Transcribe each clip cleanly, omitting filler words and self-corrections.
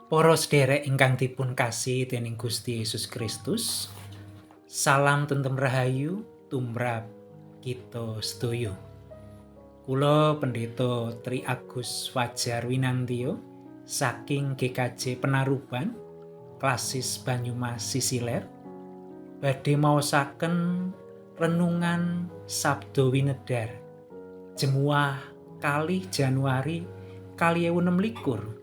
Para sedherek ingkang dipun kasihi dening Gusti Yesus Kristus, salam tentrem rahayu tumrap kita sedaya. Kula Pendeta Tri Agus Fajar Winantio saking GKJ Penaruban, Klasis Banyumas Sisiler, badhe maosaken renungan Sabda Winedar Jemuah kalih Januari 2026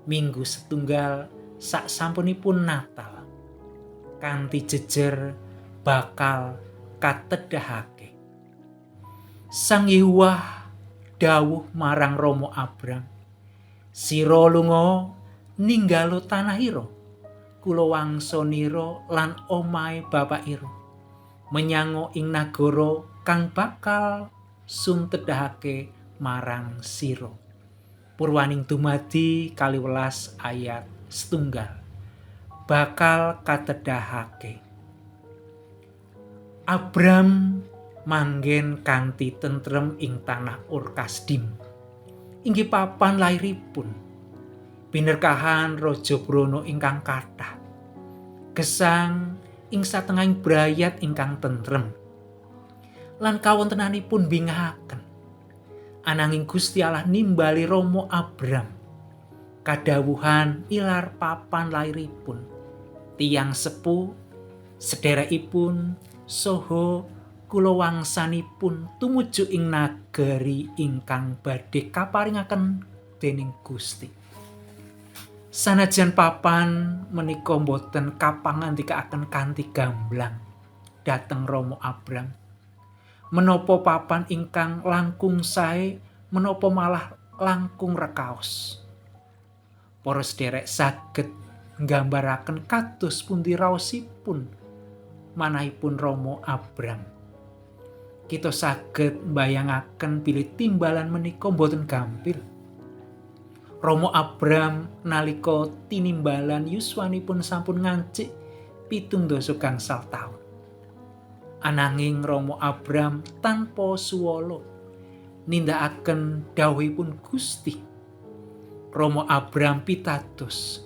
Minggu setunggal saksampunipun Natal kanthi jejer bakal katedhahake. Sang Yehuwah dawuh marang Rama Abram, "Sira lunga ninggalo tanah ira, kulawangsana lan omahe bapakira, menyang ing nagara kang bakal suntedhahake marang sira." Purwaning dumadi 12 ayat setunggal. Bakal katedhahake. Abram manggen kanthi tentrem ing tanah Ur Kasdim. Inggih papan lairipun. Binerkahan Raja Brana ingkang kathah. Gesang ing satengahing brayat ingkang tentrem. Lan kawontenanipun bingahaken. Ananging Gusti Allah nimbali Rama Abram kadhawuhan ilar papan lairipun, tiyang sepuh sedherekipun saha kulawangsanipun tumuju ing nagari ingkang badhe kaparingaken dening Gusti. Sanajan papan menika boten kapangandikaken kanthi gamblang dhateng Rama Abram, menapa papan ingkang langkung sae, menapa malah langkung rekaos. Para sedherek saged nggambaraken kados pundi raosipun manahipun Rama Abram. Kita saged mbayangaken bilih timbalan menika boten gampil. Rama Abram nalika tinimbalan yuswanipun sampun ngancik 70 gangsal taun. Ananging Rama Abram tanpa suwala nindakaken dawuhipun Gusti. Rama Abram pitados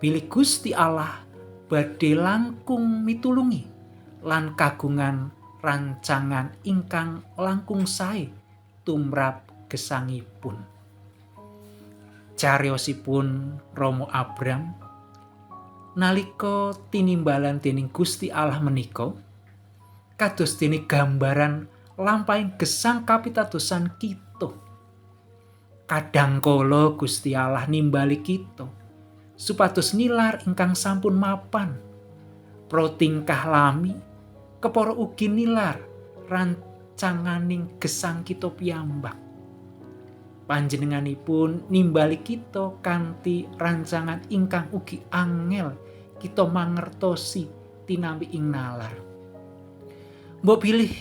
bilih Gusti Allah badhe langkung mitulungi lan kagungan rancangan ingkang langkung sae tumrap gesangipun. Cariyosipun Rama Abram nalika tinimbalan dening Gusti Allah menika kados dene gambaran lampahing gesang kapitadosan kita. Kadangkala Gusti Allah nimbali kita supados nilar ingkang sampun mapan. Protingkah lami kepara ugi nilar rancanganing gesang kita piyambak. Panjenenganipun nimbali kita kanthi rancangan ingkang ugi angel kita mangertosi tinampi ing nalar. Mbok pilih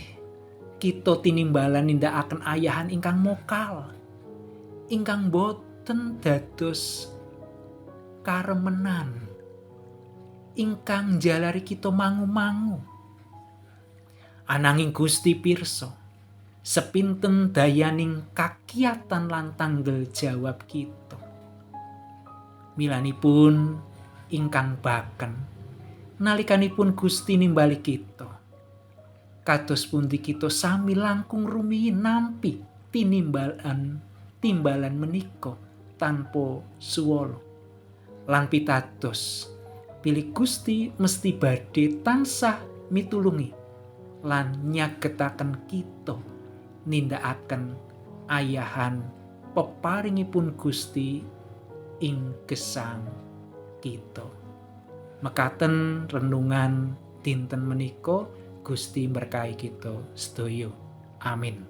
kita tinimbalan nindakaken ayahan ingkang mokal, ingkang boten dados karemenan, ingkang njalari kita mangu-mangu. Ananging Gusti pirsa sepinten dayaning kakiyatan lan tanggel jawab kita. Milanipun ingkang baken nalikanipun Gusti nimbali kita, kados pundi kita sami langkung rumiyin nampi timbalan menika tanpa suwala. Lan pitados pilih Gusti mesti badhe tansah mitulungi lan nyagetaken kita nindakaken ayahan peparingipun Gusti ing gesang kita. Mekaten renungan dinten menika. Gusti berkahi kita sedaya. Amin.